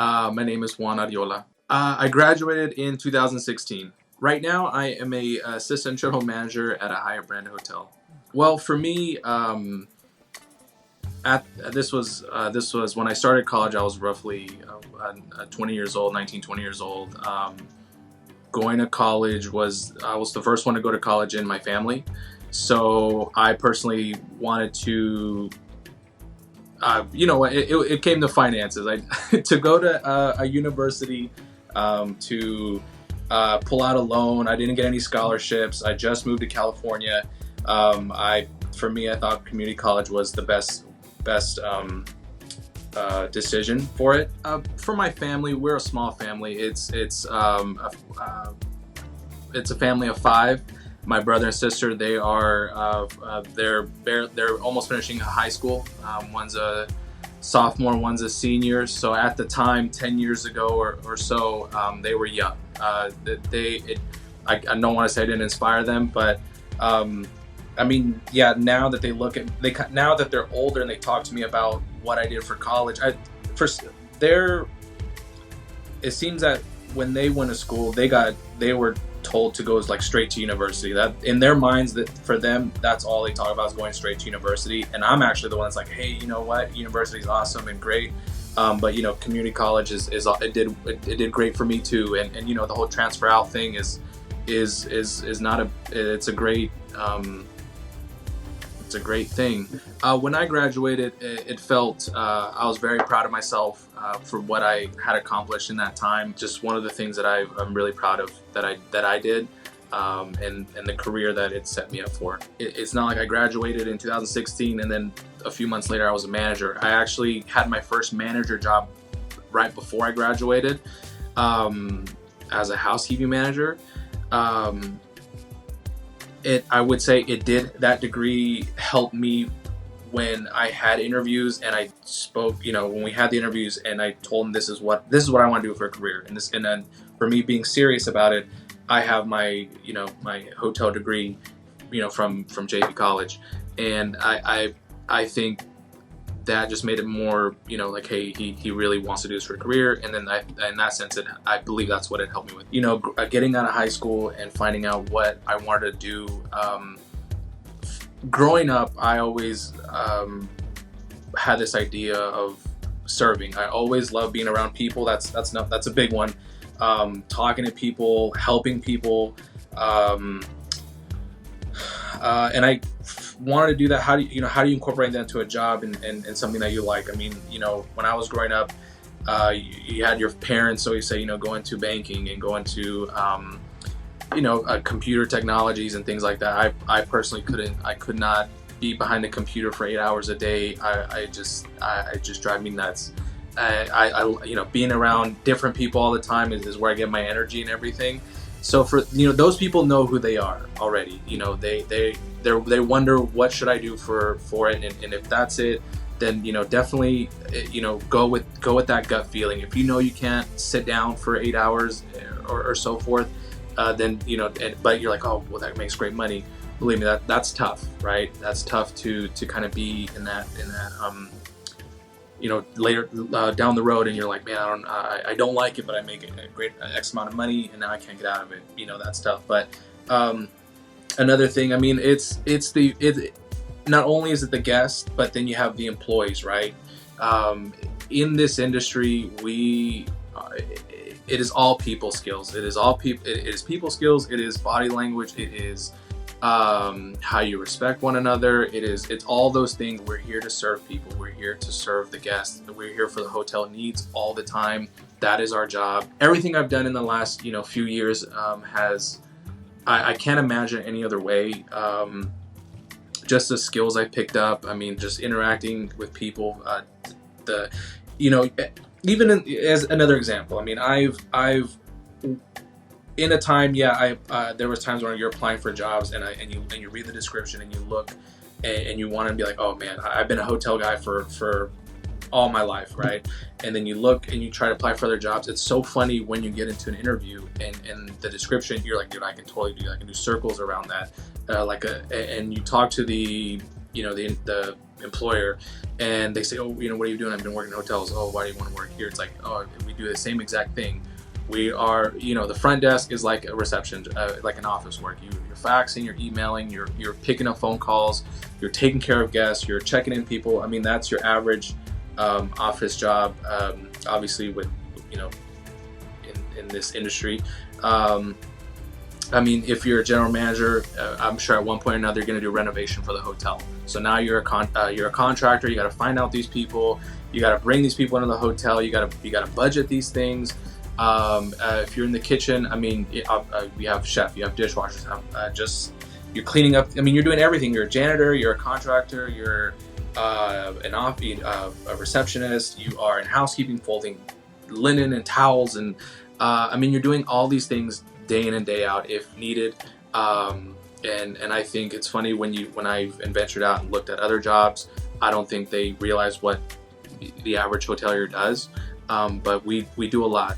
My name is Juan Arriola. I graduated in 2016. Right now, I am a assistant general manager at a higher brand hotel. Well, for me, at this was when I started college. I was roughly 20 years old, 19, 20 years old. Going to college was I was the first one to go to college in my family, so I personally wanted to it came to finances. To go to a university, to pull out a loan. I didn't get any scholarships. I just moved to California. For me, I thought community college was the best decision for it. For my family, we're a small family. It's a family of five. My brother and sister, they're almost finishing high school. One's a sophomore, one's a senior. So at the time, 10 years ago or so, they were young. I don't want to say I didn't inspire them, but now that now that they're older and they talk to me about what I did for college, it seems that when they went to school, they were told to go like straight to university. That in their minds, that for them, that's all they talk about is going straight to university. And I'm actually the one that's like, hey, you know what? University is awesome and great, but community college it did great for me too. And the whole transfer out thing is not it's a great. It's a great thing. When I graduated, it felt I was very proud of myself for what I had accomplished in that time. Just one of the things that I'm really proud of that I did, and the career that it set me up for. It's not like I graduated in 2016 and then a few months later I was a manager. I actually had my first manager job right before I graduated, as a housekeeping manager. I would say that degree helped me when I had interviews and I spoke, when we had the interviews and I told them this is what I want to do for a career. And then for me being serious about it, I have my hotel degree, from JP College. And I think that just made it more, like, hey, he really wants to do this for a career. And then in that sense, I believe that's what it helped me with. Getting out of high school and finding out what I wanted to do. Growing up, I always had this idea of serving. I always loved being around people. That's a big one. Talking to people, helping people. And I wanted to do that. How do you incorporate that into a job and something that you like? I mean, when I was growing up, you had your parents always say, go into banking and go into, computer technologies and things like that. I personally could not be behind the computer for 8 hours a day. I just drive me nuts. Being around different people all the time is where I get my energy and everything. So for those people know who they are already. They wonder what should I do for it, and if that's it, then definitely go with that gut feeling. If you can't sit down for 8 hours or so forth, then but you're like, oh well, that makes great money. Believe me, that's tough, right? That's tough to kind of be in that later down the road, and you're like, man, I don't like it, but I make a great X amount of money, and now I can't get out of it. That's tough. But another thing, I mean, it's not only is it the guest, but then you have the employees, right? In this industry, it is all people skills. It is people skills. It is body language. It is how you respect one another. It's all those things. We're here to serve people. We're here to serve the guests. We're here for the hotel needs all the time. That is our job. Everything I've done in the last few years I can't imagine any other way. Just the skills I picked up. I mean, just interacting with people. As another example. I mean, I've in a time, there was times when you're applying for jobs and you read the description and you look and you want to be like, oh man, I've been a hotel guy for all my life, right? And then you look and you try to apply for other jobs. It's so funny when you get into an interview and the description, you're like, dude, I can totally do that. I can do circles around that. And you talk to the the employer, and they say, oh, what are you doing? I've been working in hotels. Oh, why do you want to work here? It's like, oh, we do the same exact thing. We are, the front desk is like a reception, like an office work. You're faxing, you're emailing, you're picking up phone calls, you're taking care of guests, you're checking in people. I mean, that's your average office job. Obviously, with in this industry. I mean, if you're a general manager, I'm sure at one point or another you're going to do a renovation for the hotel. So now you're a contractor. You got to find out these people. You got to bring these people into the hotel. You got to budget these things. If you're in the kitchen, I mean, we have chef, you have dishwashers. You're cleaning up. I mean, you're doing everything. You're a janitor. You're a contractor. You're a receptionist. You are in housekeeping, folding linen and towels, and I mean, you're doing all these things day in and day out if needed. And I think it's funny when I've ventured out and looked at other jobs, I don't think they realize what the average hotelier does. But we do a lot.